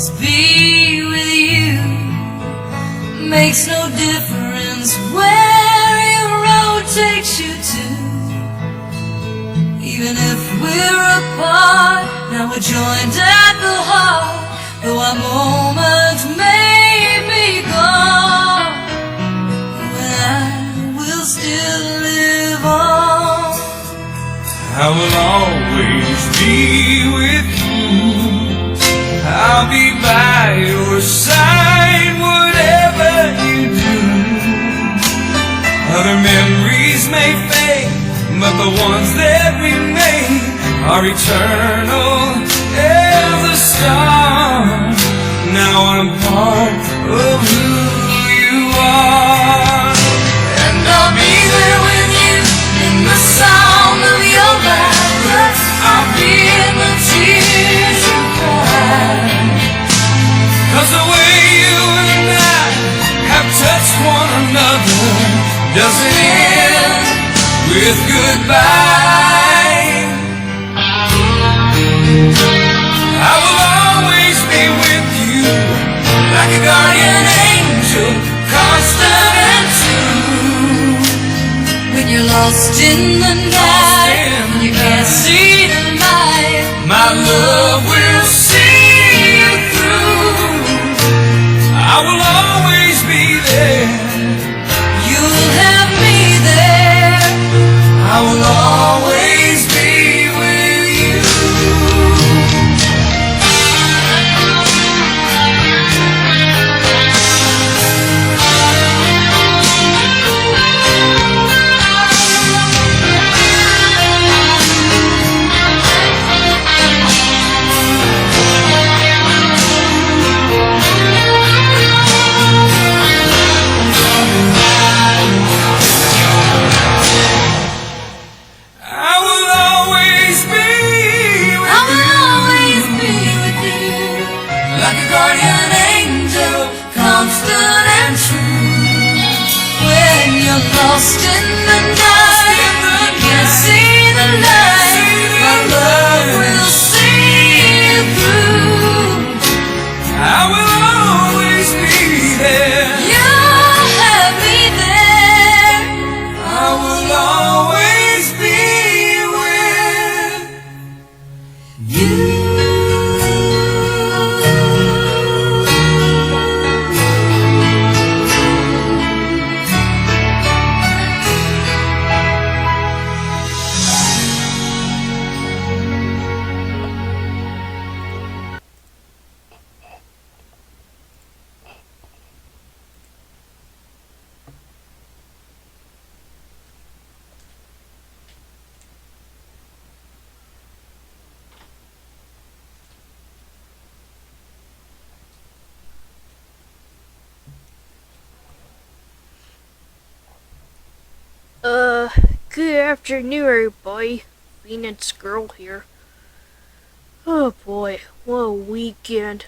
always be with you. Makes no difference where your road takes you to. Even if we're apart, now we're joined at the heart. Though our moments may be gone, I will still live on. I will always be with you. I'll be by your side, whatever you do. Other memories may fade, but the ones that remain are eternal as the stars. Now I'm part of who you are, and I'll be there with you in the sound of your laughter. I'll be in the tears you cry, 'cause the way you and I have touched one another doesn't end with goodbye. I will always be with you, like a guardian angel, constant and true. When you're lost in the night, and you can't see the light, my love will see you through. I will always be there. you'll have me there. I will always be with you. I will always be with I will always be with you, like a guardian angel, constant and true. When you're lost in the night, can't see the light, my love will see you through. I will always be there. You'll have me there. I will always be with You. Good afternoon, everybody. Phoenix Girl here. Oh boy, what a weekend.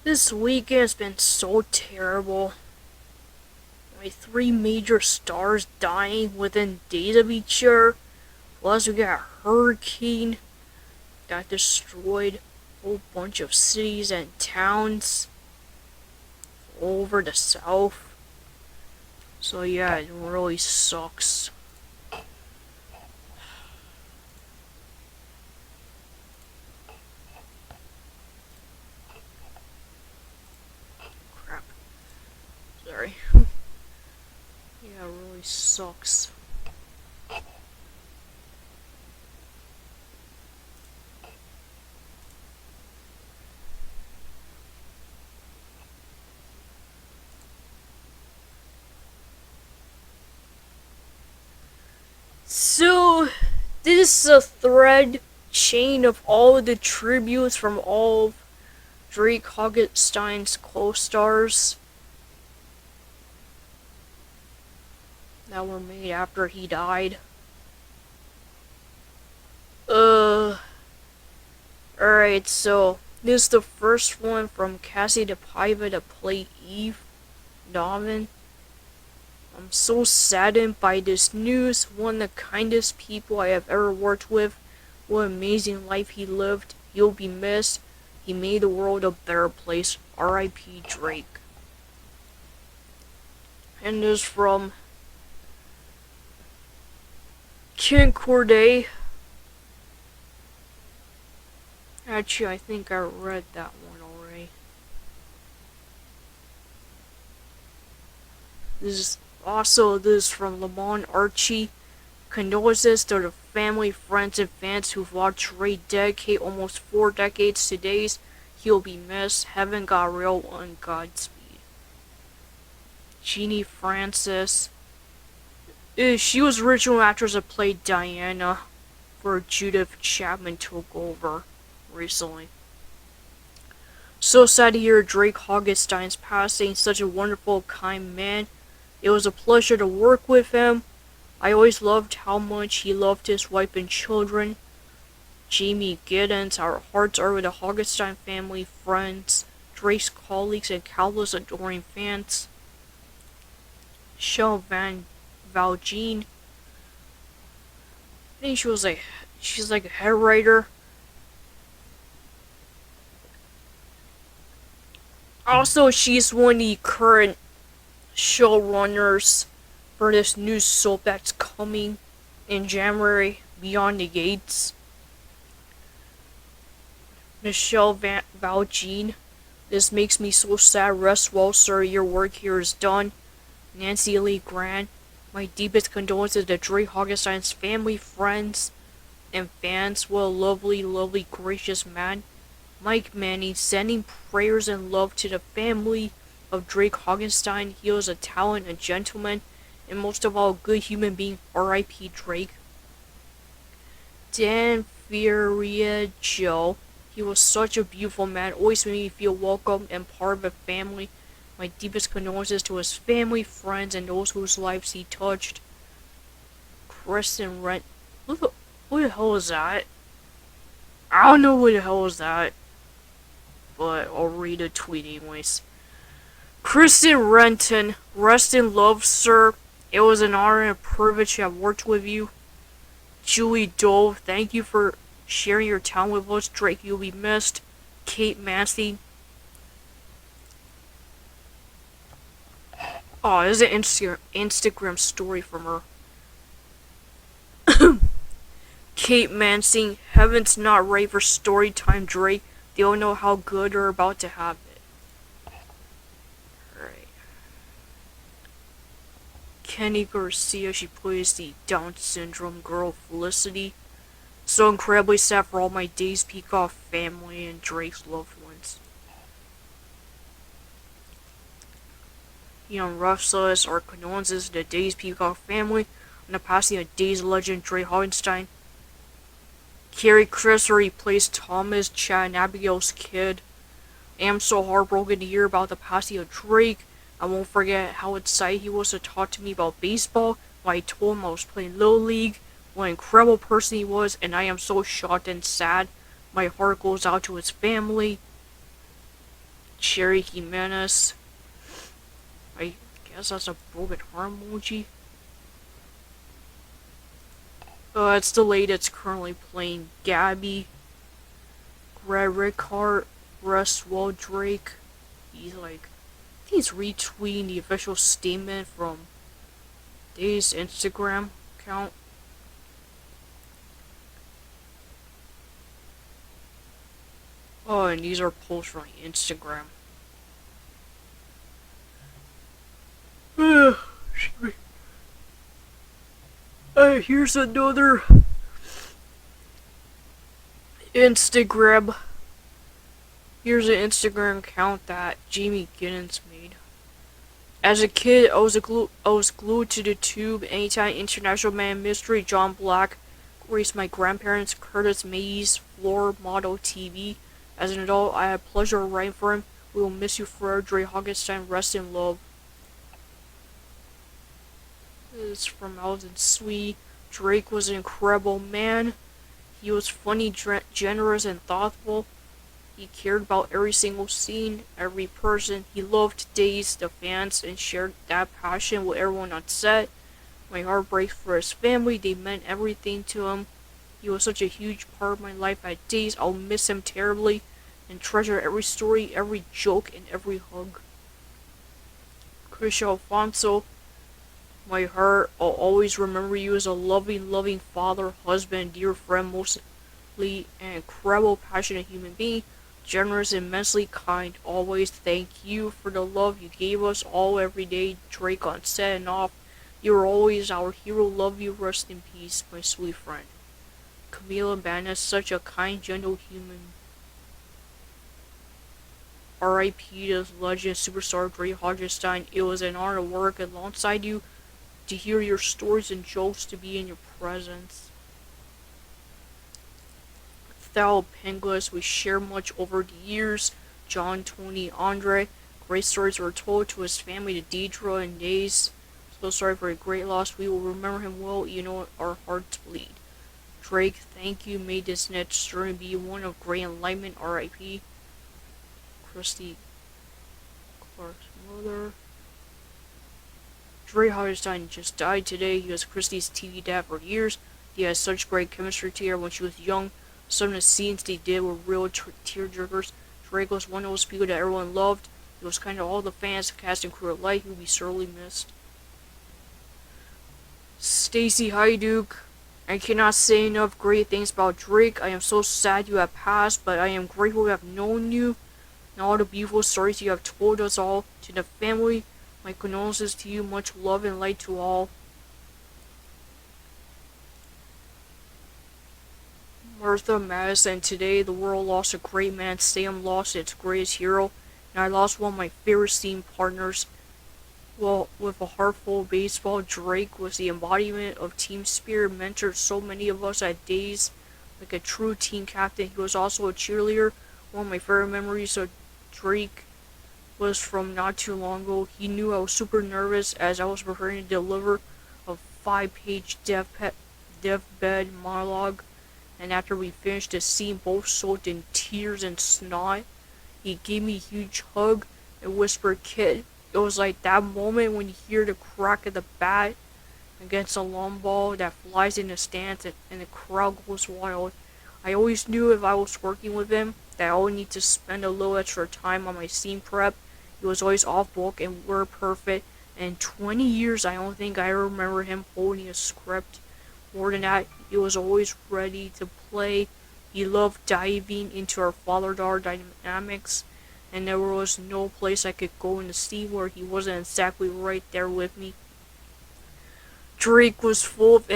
This weekend has been so terrible. My 3 major stars dying within days of each other. Plus we got a hurricane that destroyed a whole bunch of cities and towns all over the south. So yeah, it really sucks. Crap. Sorry. Yeah, it really sucks. So, this is a thread chain of all the tributes from all of Drake Hoggetstein's co-stars that were made after he died. Alright, so this is the first one from Cassie DePaiva to play Eve Donovan. I'm so saddened by this news. One of the kindest people I have ever worked with. What an amazing life he lived. He'll be missed. He made the world a better place. R.I.P. Drake. And this is from Ken Corday. Actually, I think I read that one already. This is from Lamont Archie. Condolences to the family, friends, and fans who've watched Ray dedicate almost 4 decades to days. He'll be missed. Heaven got real on Godspeed. Jeannie Francis. She was the original actress that played Diana for Judith Chapman took over recently. So sad to hear Drake Hoggenstein's passing. Such a wonderful, kind man. It was a pleasure to work with him. I always loved how much he loved his wife and children. Jamie Giddens, our hearts are with the Hoggenstein family, friends, Drake's colleagues, and countless adoring fans. Shel Van Valjean. I think she's like a head writer. Also, she's one of the current showrunners for this new soap that's coming in January, Beyond the Gates. Michelle Valjean. This makes me so sad. Rest well, sir. Your work here is done. Nancy Lee Grant. My deepest condolences to Drake Hoggenstein's family, friends, and fans. What a lovely, lovely, gracious man. Mike Manning, sending prayers and love to the family of Drake Hoggenstein. He was a talent, a gentleman, and most of all, a good human being. R.I.P. Drake. Dan Fioria. He was such a beautiful man, always made me feel welcome and part of a family. My deepest condolences to his family, friends, and those whose lives he touched. Kristen Rent. Who the hell is that? I don't know who the hell is that. But I'll read a tweet anyways. Kristen Renton, rest in love, sir. It was an honor and a privilege to have worked with you. Julie Dove, thank you for sharing your time with us. Drake, you'll be missed. Kate Massey. Oh, there's an Instagram story from her. Kate Mansing, heaven's not ready for story time, Drake. They don't know how good they're about to have it. Alright. Kenny Garcia, she plays the Down syndrome girl Felicity. So incredibly sad for all my Days Peacock family and Drake's loved ones. Young Restless, our condolences to the Days Peacock family on the passing of Days legend Drake Hoggenstein. Carrie Crisser, he plays Thomas, Chad, and Abigail's kid. I am so heartbroken to hear about the passing of Drake. I won't forget how excited he was to talk to me about baseball when I told him I was playing Little League. What an incredible person he was, and I am so shocked and sad. My heart goes out to his family. Cherry Jimenez. I guess that's a broken heart emoji. It's the lady that's currently playing Gabby. Greg Rickhart, Russ Drake. He's retweeting the official statement from Dave's Instagram account. Oh, and these are posts from Instagram. Here's another Instagram. Here's an Instagram account that Jamie Giddens made. As a kid, I was glued to the tube anytime International Man Mystery John Black graced my grandparents' Curtis Mays floor model TV. As an adult, I had pleasure writing for him. We will miss you forever, Drake Hoggenstein. Rest in love. This is from Alden Sweet. Drake was an incredible man. He was funny, generous, and thoughtful. He cared about every single scene, every person. He loved Days, the fans, and shared that passion with everyone on set. My heart breaks for his family. They meant everything to him. He was such a huge part of my life at Days. I'll miss him terribly. and treasure every story, every joke, and every hug. Chris Alfonso, my heart, I'll always remember you as a loving, loving father, husband, dear friend, mostly an incredible, passionate human being, generous, immensely kind. Always thank you for the love you gave us all every day, Drake on set and off. You're always our hero. Love you. Rest in peace, my sweet friend. Camila Bannis, such a kind, gentle human. R.I.P. to legend superstar Drake Hodgestein. It was an honor to work alongside you, to hear your stories and jokes, to be in your presence. Thal Penglis, we share much over the years. John, Tony, Andre. Great stories were told to his family, to Deidre and Days. So sorry for a great loss. We will remember him well, you know our hearts bleed. Drake, thank you. May this next journey be one of great enlightenment. R.I.P. Christy Clark's mother. Drake Hodgestein just died today. He was Christy's TV dad for years. He had such great chemistry together when she was young. Some of the scenes they did were real tearjerkers. Drake was one of those people that everyone loved. He was kind of all the fans, cast and crew alike. He will be sorely missed. Stacy Hyduke, I cannot say enough great things about Drake. I am so sad you have passed, but I am grateful to have known you and all the beautiful stories you have told us all. To the family, my condolences to you. Much love and light to all. Martha Madison, today the world lost a great man. Sam lost its greatest hero, and I lost one of my favorite scene partners. Well, with a heart full of baseball, Drake was the embodiment of team spirit, mentored so many of us at days like a true team captain. He was also a cheerleader. One of my favorite memories of Drake was from not too long ago. He knew I was super nervous as I was preparing to deliver a 5-page deathbed monologue, and after we finished the scene, both soaked in tears and snot, he gave me a huge hug and whispered, "Kid." It was like that moment when you hear the crack of the bat against a long ball that flies in the stands and the crowd goes wild. I always knew if I was working with him that I would need to spend a little extra time on my scene prep. He was always off book and word perfect. And in 20 years, I don't think I remember him holding a script. More than that, he was always ready to play. He loved diving into our father-daughter dynamics, and there was no place I could go in the scene where he wasn't exactly right there with me. Drake was full of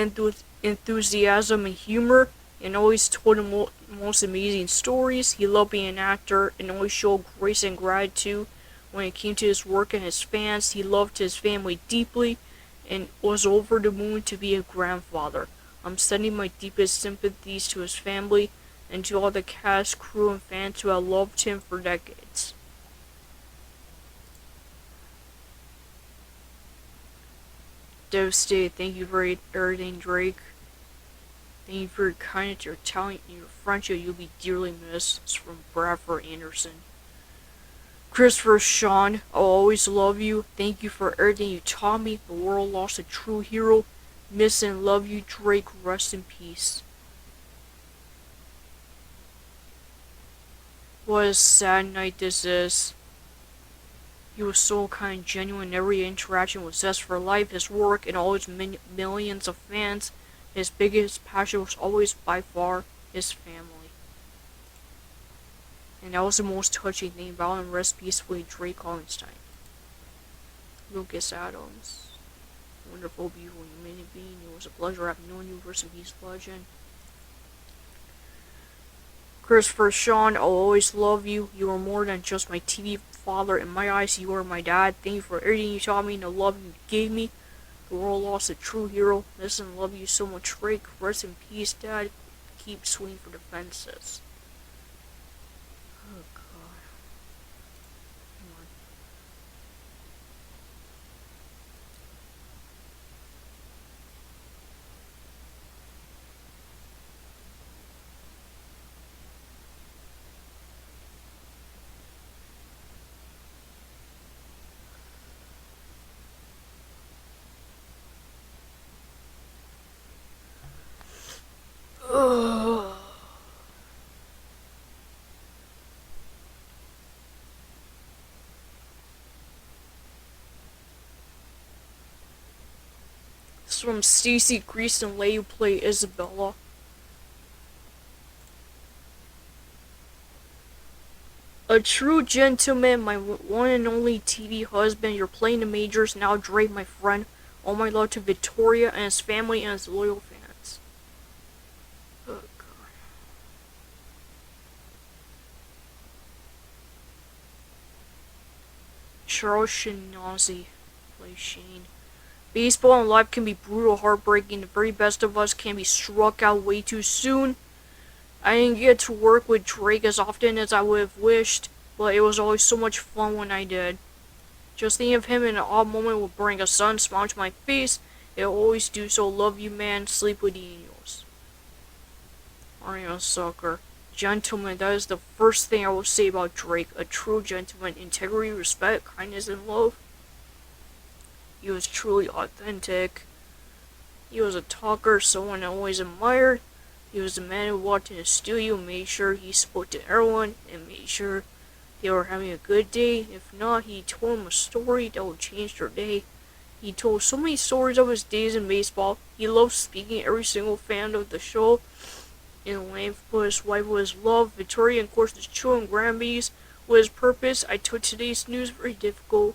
enthusiasm and humor, and always told the most amazing stories. He loved being an actor, and always showed grace and gratitude when it came to his work and his fans. He loved his family deeply, and was over the moon to be a grandfather. I'm sending my deepest sympathies to his family, and to all the cast, crew, and fans who have loved him for decades. Devastated, thank you for everything, Drake. Thank you for your kindness, your talent, and your friendship. You'll be dearly missed. It's from Bradford Anderson. Christopher Sean, I'll always love you. Thank you for everything you taught me. The world lost a true hero. Miss and love you, Drake. Rest in peace. What a sad night this is. He was so kind, genuine. Every interaction was zest for life. His work and all his millions of fans. His biggest passion was always by far his family. And that was the most touching thing about him. Rest peacefully, Drake Hollenstein. Lucas Adams. Wonderful, beautiful human being. It was a pleasure having known you. Rest in peace, legend. Christopher Sean, I'll always love you. You are more than just my TV father. In my eyes, you are my dad. Thank you for everything you taught me and the love you gave me. The world lost a true hero. Listen and love you so much, Drake. Rest in peace, Dad. Keep swinging for the fences. Oh, God. Come on. Ugh. from Stacy Grease and let you play Isabella. A true gentleman, my one and only TV husband. You're playing the majors now, Drake, my friend. All my love to Victoria and his family and his loyal fans. Oh, God. Charles Shinazi plays Shane. Baseball and life can be brutal, heartbreaking. The very best of us can be struck out way too soon. I didn't get to work with Drake as often as I would have wished, but it was always so much fun when I did. Just thinking of him in an odd moment will bring a sudden smile to my face. It'll always do so. Love you, man. Sleep with the angels. Mario Sucker. Gentleman, that is the first thing I will say about Drake. A true gentleman. Integrity, respect, kindness, and love. He was truly authentic. He was a talker, someone I always admired. He was the man who walked in the studio, made sure he spoke to everyone, and made sure they were having a good day. If not, he told them a story that would change their day. He told so many stories of his days in baseball. He loved speaking. Every single fan of the show in length, put his wife with his love, Victoria, and of course his children, grandbabies, with his purpose. I took today's news very difficult.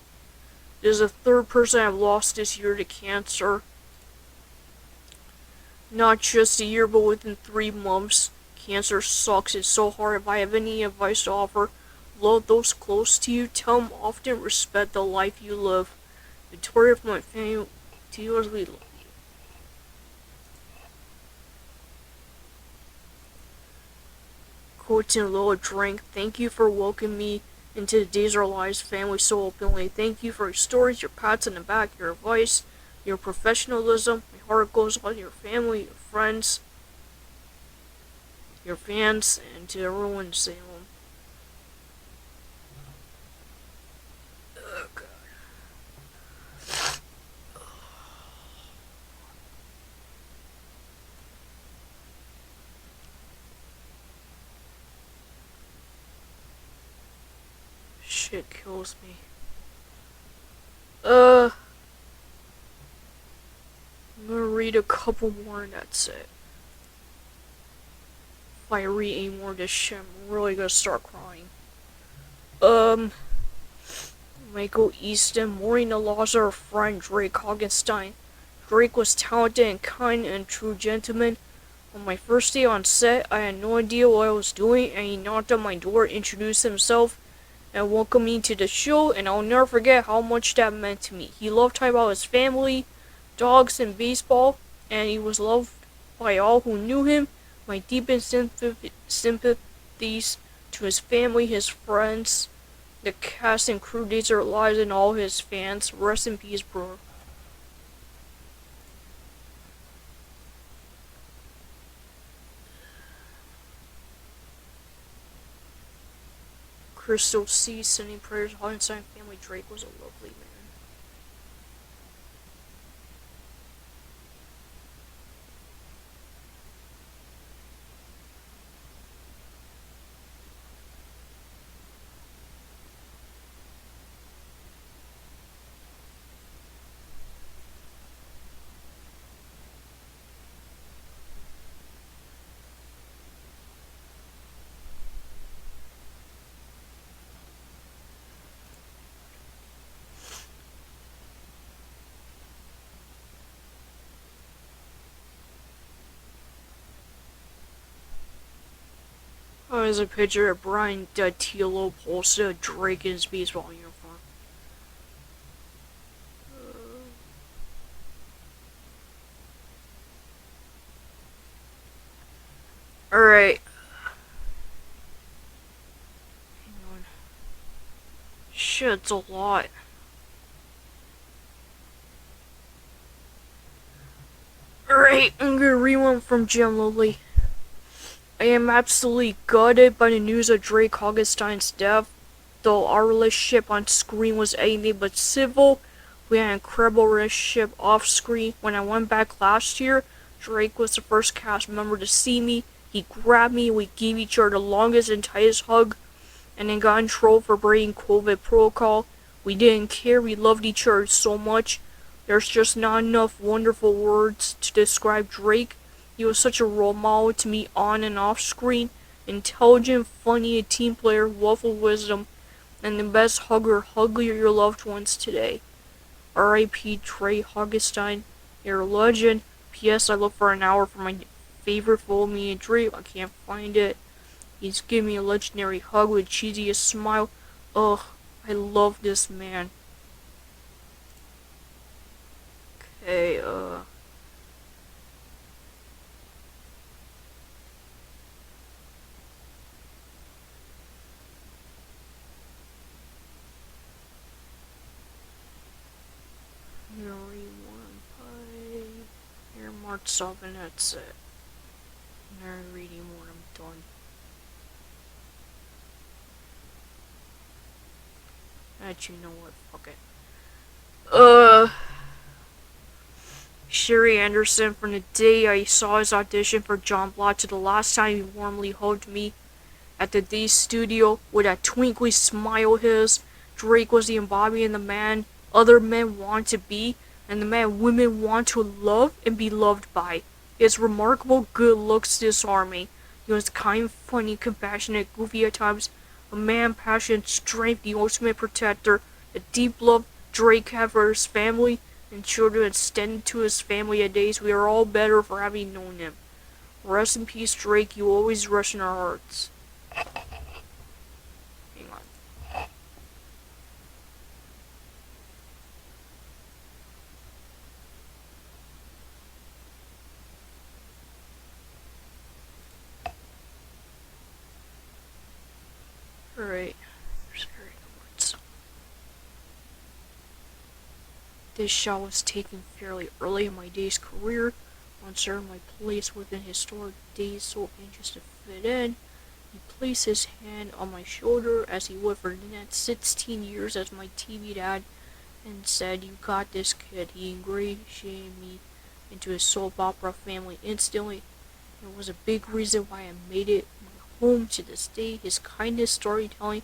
This is the third person I've lost this year to cancer. Not just a year, but within 3 months. Cancer sucks. It's so hard. If I have any advice to offer, love those close to you. Tell them often, respect the life you live. Victoria, from my family to yours, we love you. Quotes and little drink. Thank you for welcoming me into the days of our lives, family, so openly. Thank you for your stories, your pats on the back, your advice, your professionalism. My heart goes out to your family, your friends, your fans, and to everyone in Salem. Oh, God. Shit kills me. I'm gonna read a couple more and that's it. If I read any more of this shit, I'm really gonna start crying. Michael Easton, mourning the loss of our friend Drake Hoggenstein. Drake was talented and kind and a true gentleman. On my first day on set, I had no idea what I was doing, and he knocked on my door, introduced himself, and welcomed me to the show, and I'll never forget how much that meant to me. He loved talking about his family, dogs, and baseball, and he was loved by all who knew him. My deepest sympathies to his family, his friends, the cast and crew, days of their lives, and all his fans. Rest in peace, bro. Crystal C. Sending prayers. Hoggenstein family. Drake was a lovely man. Oh, there's a picture of Brian Dattilo posted a Drake in his baseball uniform. Alright. Hang on. Shit, it's a lot. Alright, I'm gonna read one from Jim Lilly. I am absolutely gutted by the news of Drake Hoggenstein's death. Though our relationship on screen was anything but civil, we had an incredible relationship off screen. When I went back last year, Drake was the first cast member to see me. He grabbed me, we gave each other the longest and tightest hug, and then got in trouble for breaking COVID protocol. We didn't care, we loved each other so much. There's just not enough wonderful words to describe Drake. He was such a role model to me on and off screen. Intelligent, funny, a team player, wealth of wisdom, and the best hugger. Hug your loved ones today. R.I.P. Trey Augustine. You're a legend. P.S. I look for an hour for my favorite Follow Me a Dream. I can't find it. He's giving me a legendary hug with cheesiest smile. Ugh, I love this man. Okay, Yuri Warm Pie. Here, March 7, that's it. I'm not reading what I'm done. Actually, you know what? Fuck it. Sherry Anderson, from the day I saw his audition for John Block to the last time he warmly hugged me at the Day Studio with that twinkly smile of his, Drake was the embodiment of the man other men want to be, and the man women want to love and be loved by. His remarkable good looks disarm me. He was kind, funny, compassionate, goofy at times, a man, passion, strength, the ultimate protector, the deep love Drake had for his family and children extended to his family at days we are all better for having known him. Rest in peace, Drake, you always rest in our hearts. Hang on. Alright. This shot was taken fairly early in my day's career, uncertain my place within historic days, so anxious to fit in. He placed his hand on my shoulder, as he would for the next 16 years as my TV dad, and said, "You got this, kid." He ingratiated me into his soap opera family instantly. It was a big reason why I made it my home to this day. His kindness, storytelling,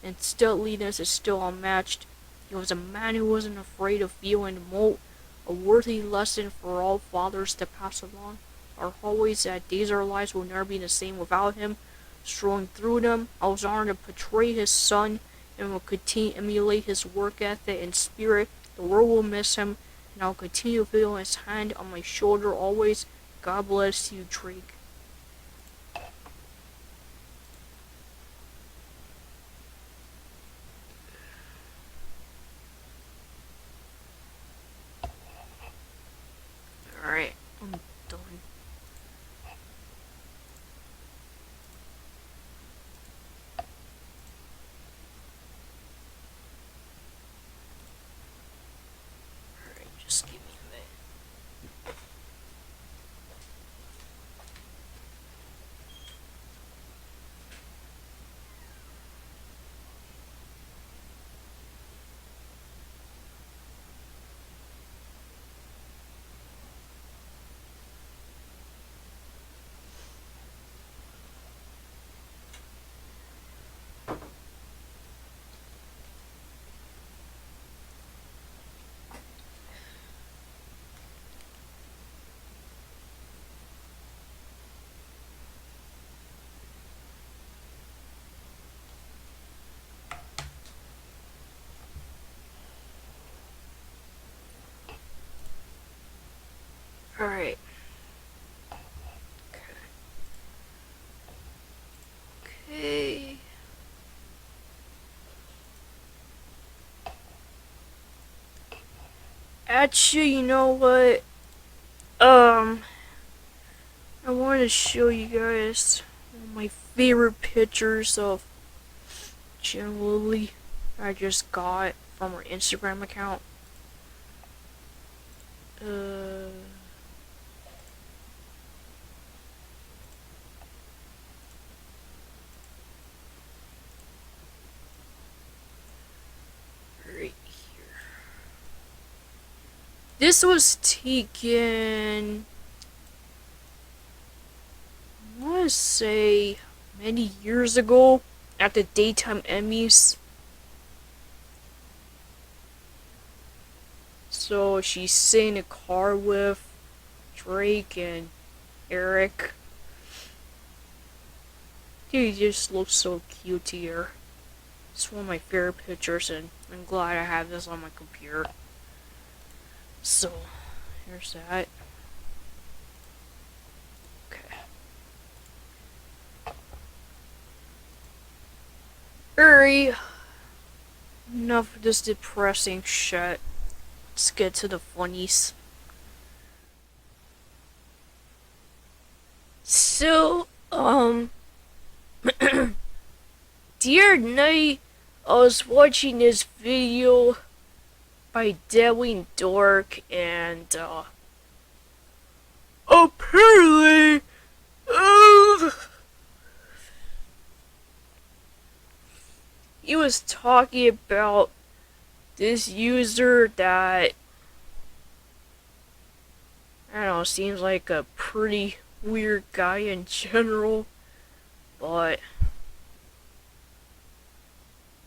and stateliness is still unmatched. He was a man who wasn't afraid of feeling emote, a worthy lesson for all fathers to pass along. Our hallways that days our lives will never be the same without him. Strolling through them, I was honored to portray his son and will continue to emulate his work ethic and spirit. The world will miss him, and I'll continue to feel his hand on my shoulder always. God bless you, Drake. Alright, I'm done. Alright, just give me a minute. Alright. Okay. Actually, you know what? I wanted to show you guys one of my favorite pictures of Jen Lily I just got from her Instagram account. Right here. This was taken, I want to say, many years ago at the Daytime Emmys. So she's sitting in a car with Drake and Eric. He just looks so cute here. It's one of my favorite pictures, and I'm glad I have this on my computer. So, here's that. Okay. Hurry! Enough of this depressing shit. Let's get to the funnies. So, the other night, I was watching this video by Deadly Dork, and, apparently, he was talking about this user that, I don't know, seems like a pretty weird guy in general, but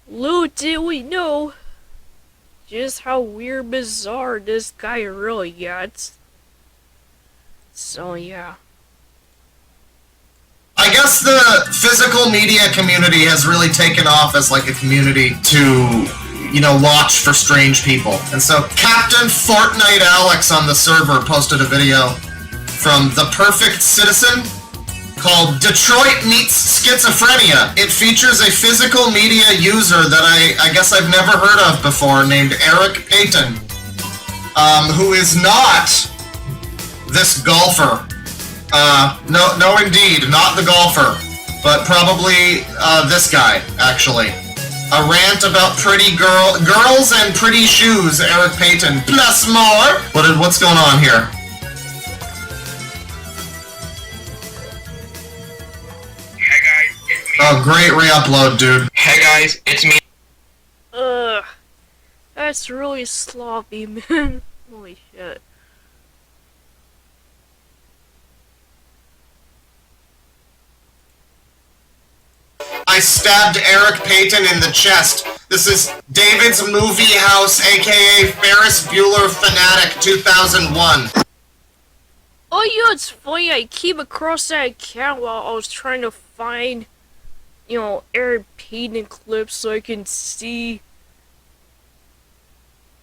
little did we know just how weird, bizarre this guy really gets. So yeah. I guess the physical media community has really taken off as like a community to, you know, watch for strange people. And so Captain Fortnite Alex on the server posted a video from The Perfect Citizen called Detroit Meets Schizophrenia. It features a physical media user that I guess I've never heard of before named Eric Payton, who is not this golfer. No, indeed, not the golfer, but probably this guy, actually. A rant about pretty girls and pretty shoes, Eric Payton, plus more. What's going on here? Hey guys, it's me. Oh, great re-upload, dude. Hey guys, it's me. That's really sloppy, man. Holy shit. I stabbed Eric Payton in the chest. This is David's Movie House, aka Ferris Bueller Fanatic 2001. Oh yeah, it's funny, I came across that account while I was trying to find, you know, Eric Payton clips so I can see,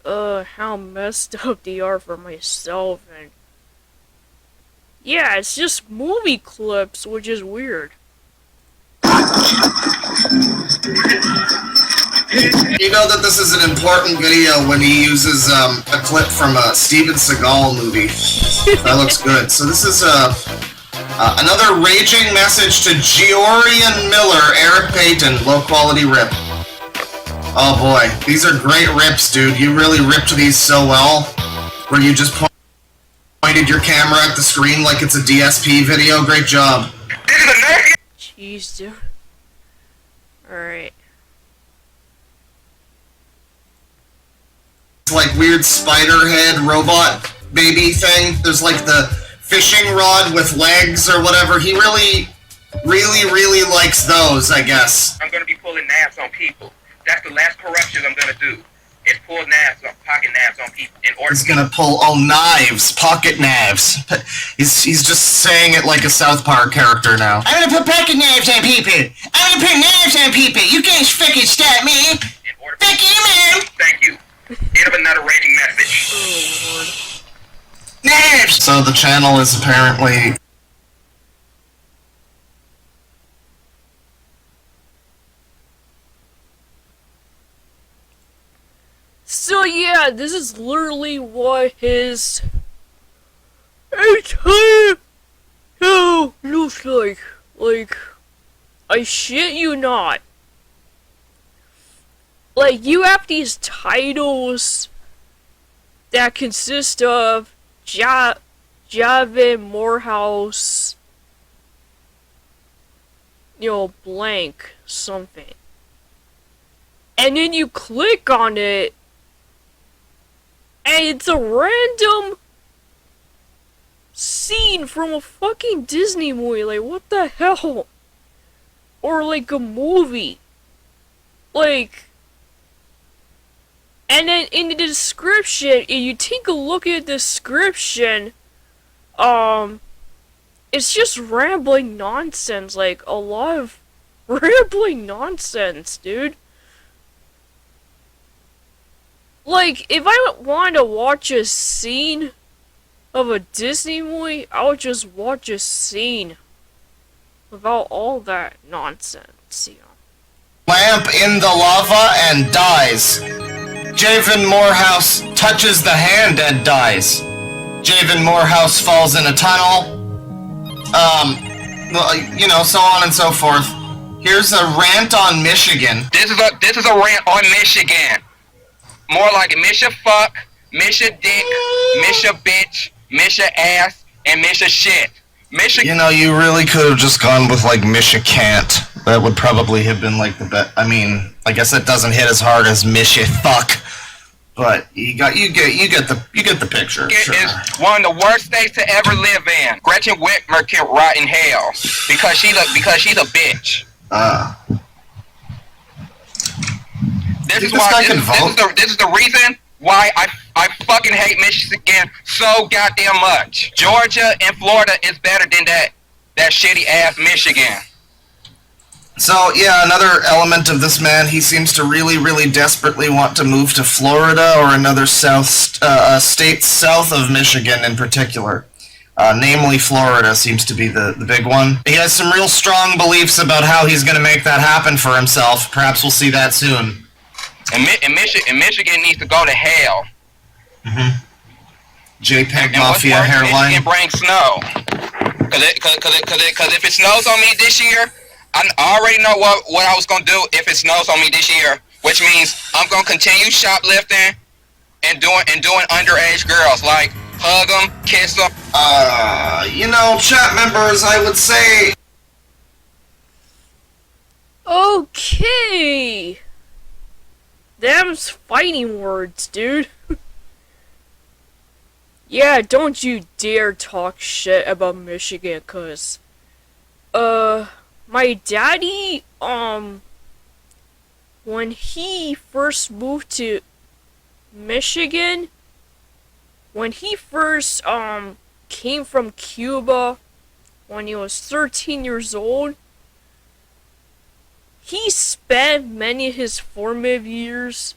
how messed up they are for myself, and yeah, it's just movie clips, which is weird. You know that this is an important video when he uses a clip from a Steven Seagal movie. That looks good. So this is another raging message to Georian Miller, Eric Payton, low quality rip. Oh boy, these are great rips, dude. You really ripped these so well, where you just pointed your camera at the screen like it's a DSP video. Great job. This is a nasty. Jeez, dude. Alright. Like weird spider head robot baby thing. There's like the fishing rod with legs or whatever. He really likes those, I guess. I'm gonna be pulling nabs on people. That's the last corruption I'm gonna do. Is pull nabs on pocket nabs on people in order. He's gonna pull knives, pocket knives. He's just saying it like a South Park character now. I'm gonna put pocket knives on people. I'm gonna put knives on people. You can't fucking stop me. In order. Fuck you, man. Thank you. End of another raging message. Oh lord. Knives. So the channel is apparently. So yeah, this is literally what his entire looks like. Like, I shit you not. Like, you have these titles that consist of Javin Morehouse, you know, blank something. And then you click on it, and it's a random scene from a fucking Disney movie. Like, what the hell? Or like a movie. Like, And then in the description, if you take a look at the description, it's just rambling nonsense, like a lot of rambling nonsense, dude. Like, if I wanted to watch a scene of a Disney movie, I would just watch a scene without all that nonsense, you know. Lamp in the lava and dies. Javen Morehouse touches the hand and dies. Javen Morehouse falls in a tunnel. You know, so on and so forth. Here's a rant on Michigan. This is a rant on Michigan. More like Misha fuck, Misha dick, Misha bitch, Misha ass, and Misha shit. Misha. You know, you really could have just gone with like Misha can't. That would probably have been like the best. I mean, I guess it doesn't hit as hard as Misha fuck, but you get the picture. It sure. is one of the worst states to ever live in. Gretchen Whitmer can rot in hell because she's a bitch. This is why. This is the reason why I fucking hate Michigan so goddamn much. Georgia and Florida is better than that shitty ass Michigan. So, yeah, another element of this man, he seems to really, really desperately want to move to Florida or another state south of Michigan in particular. Namely, Florida seems to be the big one. He has some real strong beliefs about how he's going to make that happen for himself. Perhaps we'll see that soon. And Michigan needs to go to hell. Mm-hmm. JPEG and Mafia hairline. Michigan brings snow. Cause if it snows on me this year, I already know what I was gonna do if it snows on me this year, which means I'm gonna continue shoplifting and doing underage girls, like hug them, kiss them. You know, chat members, I would say. Okay. Them's fighting words, dude. Yeah, don't you dare talk shit about Michigan, cause, my daddy, when he first moved to Michigan, when he first, came from Cuba, when he was 13 years old, he spent many of his formative years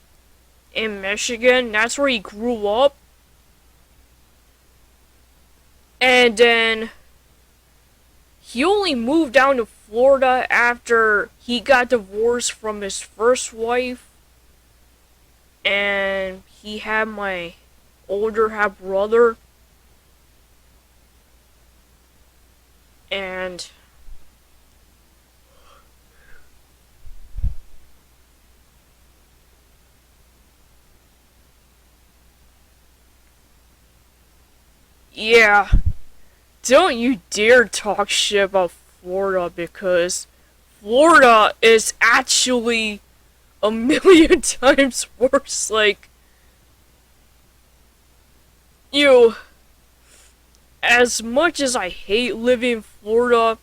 in Michigan. That's where he grew up. And then he only moved down to Florida after he got divorced from his first wife. And he had my older half brother. And yeah, don't you dare talk shit about Florida, because Florida is actually a million times worse. Like, as much as I hate living in Florida,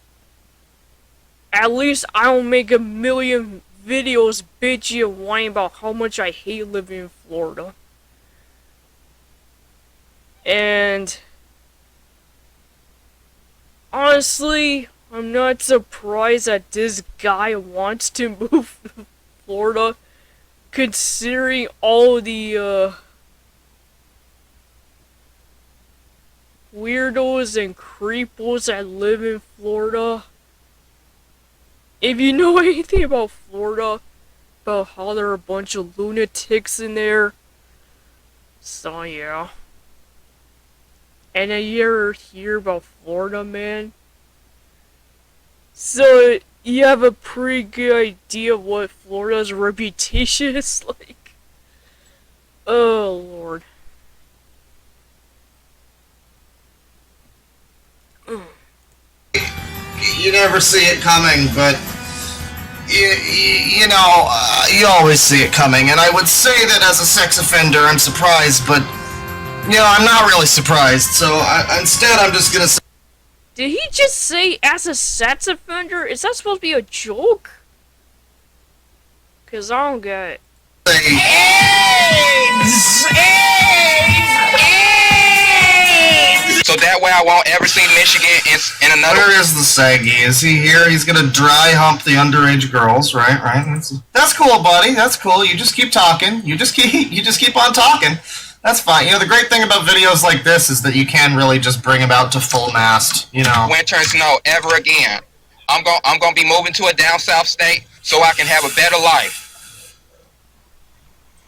at least I don't make a million videos bitchy and whining about how much I hate living in Florida. And honestly, I'm not surprised that this guy wants to move to Florida, considering all the, weirdos and creepos that live in Florida. If you know anything about Florida, about how there are a bunch of lunatics in there, so yeah. And you ever hear about Florida, man? So you have a pretty good idea of what Florida's reputation is like? Oh, Lord. You never see it coming, but you know, you always see it coming. And I would say that as a sex offender, I'm surprised, but you know, I'm not really surprised. So instead, I'm just gonna say. Did he just say as a sex offender? Is that supposed to be a joke? 'Cause I don't get it. So that way I won't ever see Michigan in another. Where is the Saggy? Is he here? He's gonna dry hump the underage girls, right? That's cool, buddy. That's cool. You just keep talking. You just keep on talking. That's fine. You know, the great thing about videos like this is that you can really just bring them out to full mast. You know. Winter and snow ever again. I'm gonna be moving to a down south state so I can have a better life.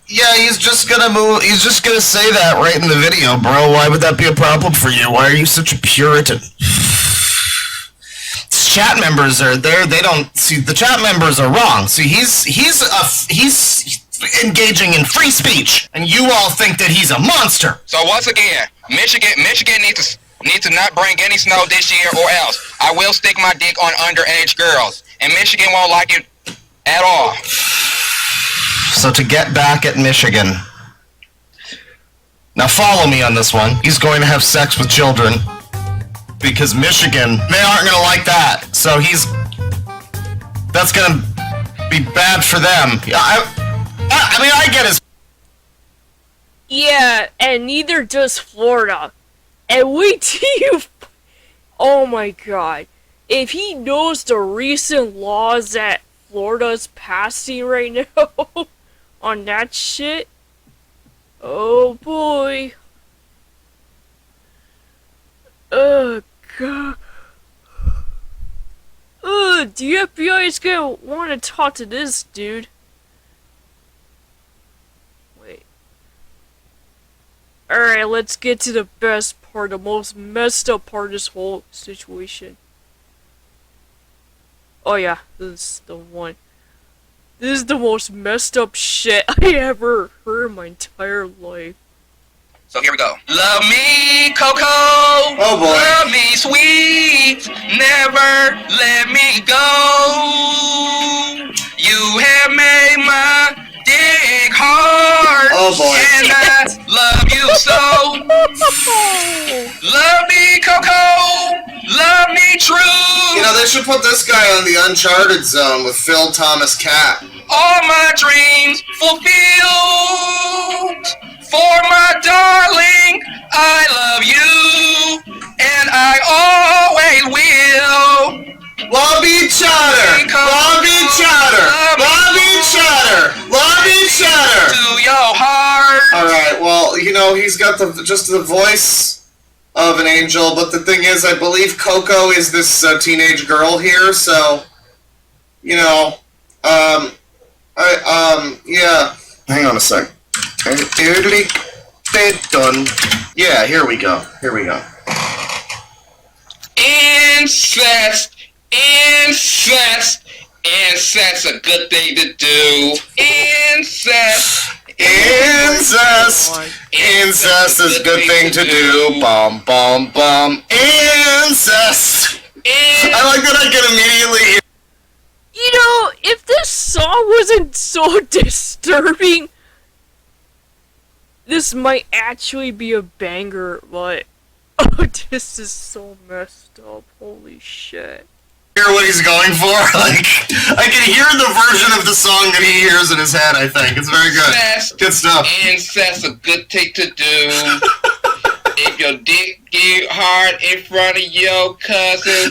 Yeah, he's just gonna move. He's just gonna say that right in the video, bro. Why would that be a problem for you? Why are you such a Puritan? Chat members are there. They don't see the chat members are wrong. See, he's engaging in free speech, and you all think that he's a monster. So once again, Michigan needs to not bring any snow this year, or else I will stick my dick on underage girls, and Michigan won't like it at all. So to get back at Michigan. Now follow me on this one. He's going to have sex with children. Because Michigan, they aren't going to like that. So that's going to be bad for them. I mean, I get his... Yeah, and neither does Florida. And wait till you... Oh my god. If he knows the recent laws that Florida's passing right now on that shit, oh boy. Oh god. The FBI is gonna want to talk to this dude. Wait. Alright, let's get to the best part, the most messed up part of this whole situation. Oh yeah, this is the one. This is the most messed up shit I ever heard in my entire life. So here we go. Love me, Coco. Oh boy. Love me, sweet. Never let me go. You have made my dick hard. Oh boy. And I love you so. Love me, Coco. Love me true. You know, they should put this guy on the Uncharted Zone with Phil Thomas Cat. All my dreams fulfilled. For my darling, I love you, and I always will. Lobby chatter! Lobby chatter! Lobby chatter! Lobby chatter! To your heart. Alright, well, you know, he's got just the voice of an angel, but the thing is, I believe Coco is this teenage girl here, so, you know, yeah. Hang on a sec. Done. Yeah, here we go. Incest, incest, incest's a good thing to do. Incest, Incest is a good thing to do. Bum, bum, bum. Incest. I like that I can immediately hear. You know, if this song wasn't so disturbing, this might actually be a banger, but oh, this is so messed up. Holy shit. Hear what he's going for? Like, I can hear the version of the song that he hears in his head, I think. It's very good. Good stuff. Incest's a good thing to do. If your dick get hard in front of your cousin.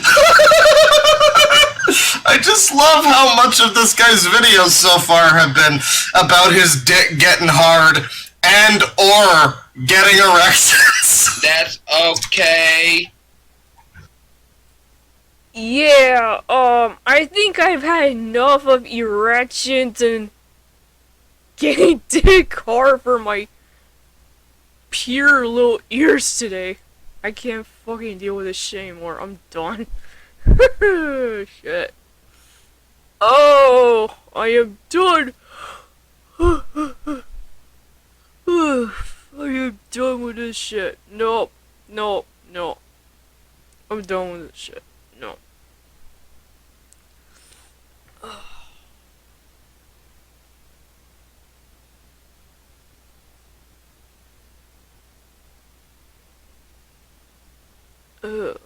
I just love how much of this guy's videos so far have been about his dick getting hard and or getting erections. That's okay. Yeah, I think I've had enough of erections and getting dick hard for my pure little ears today. I can't fucking deal with this shit anymore. I'm done. Shit. Oh, I am done. I am done with this shit. No. I'm done with this shit. No. Ugh.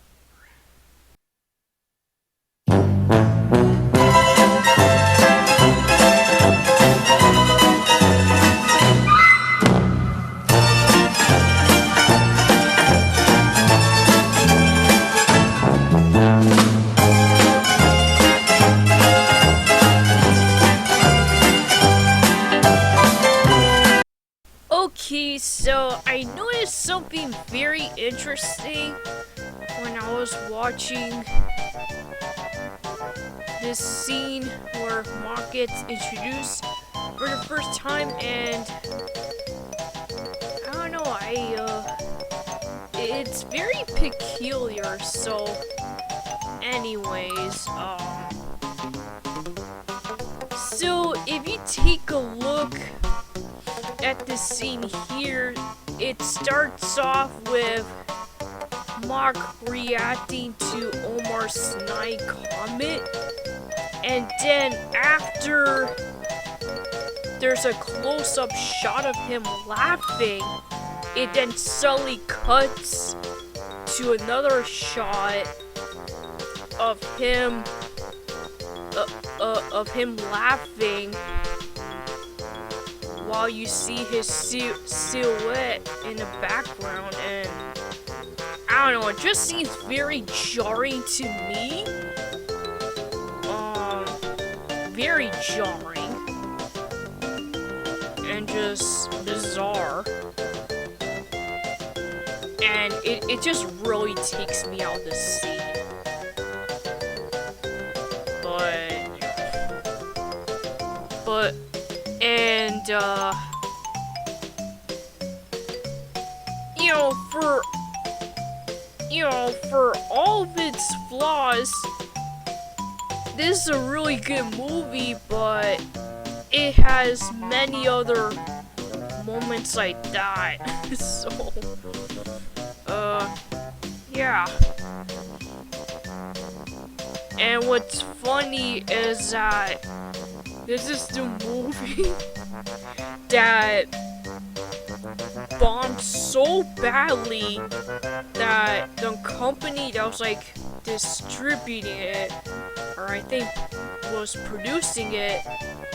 something very interesting when I was watching this scene where Mock gets introduced for the first time, and I don't know, it's very peculiar. So anyways, so if you take a look at this scene here, it starts off with Mark reacting to Omar's snide comment, and then after there's a close-up shot of him laughing, it then suddenly cuts to another shot of him laughing while you see his silhouette in the background, and I don't know, it just seems very jarring to me. Very jarring and just bizarre, and it just really takes me out of the scene. But and for all of its flaws, this is a really good movie, but it has many other moments like that. So, yeah. And what's funny is that this is the movie that bombed so badly that the company that was like distributing it, or I think was producing it,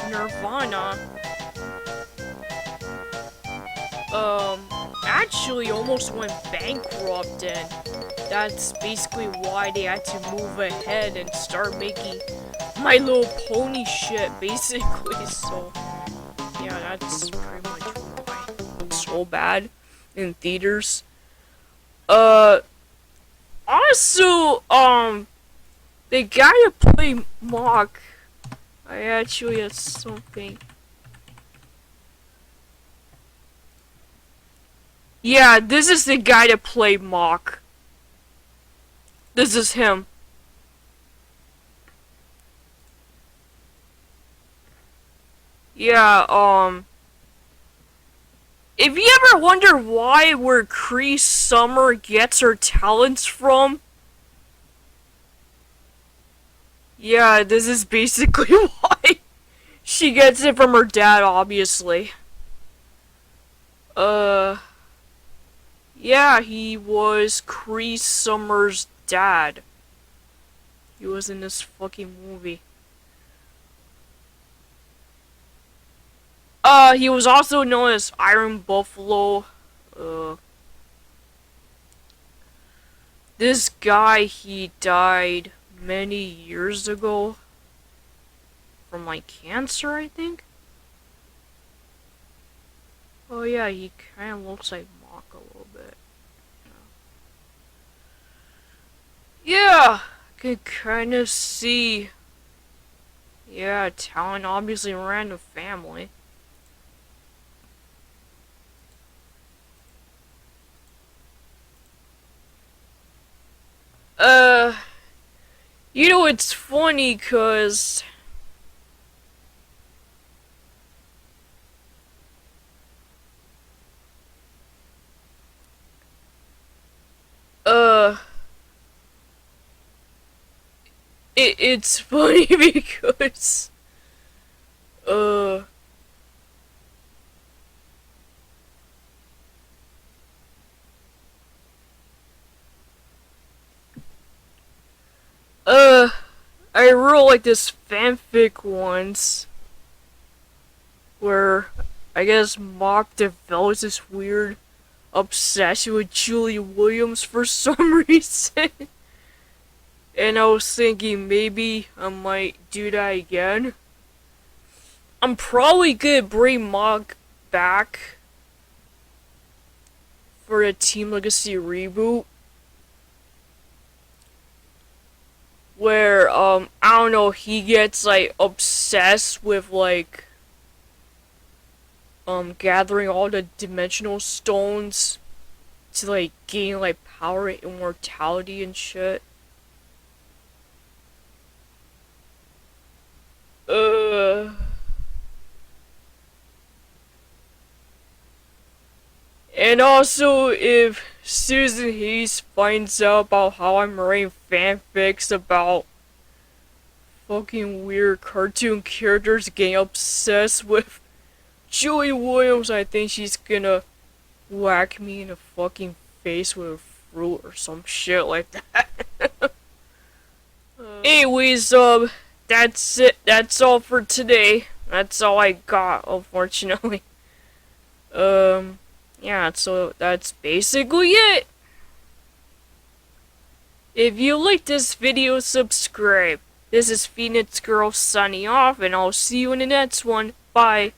Nirvana, actually almost went bankrupt, and that's basically why they had to move ahead and start making My Little Pony shit, basically. So yeah, that's pretty much why it's so bad in theaters. Also, the guy that played Mock, I actually had something. Yeah, this is the guy that played Mock. This is him. Yeah, if you ever wonder where Craze Summer gets her talents from, yeah, this is basically why. She gets it from her dad, obviously. Yeah, he was Craze Summer's dad. He was in this fucking movie. He was also known as Iron Buffalo. This guy, he died many years ago from like cancer, I think. Oh yeah, he kind of looks like Mock a little bit. Yeah, I can kind of see. Yeah, talent obviously ran the family. You know, it's funny, cause it's funny because I really like this fanfic once where I guess Mock develops this weird obsession with Julie Williams for some reason. And I was thinking maybe I might do that again. I'm probably gonna bring Mock back for the Team Legacy reboot, where I don't know, he gets like obsessed with like gathering all the dimensional stones to like gain like power and immortality and shit. And also, if Susan Hayes finds out about how I'm writing fanfics about fucking weird cartoon characters getting obsessed with Joey Williams, I think she's gonna whack me in the fucking face with a fruit or some shit like that. Anyways, that's it. That's all for today. That's all I got, unfortunately. Yeah, so that's basically it. If you like this video, subscribe. This is Phoenix Girl signing off, and I'll see you in the next one. Bye.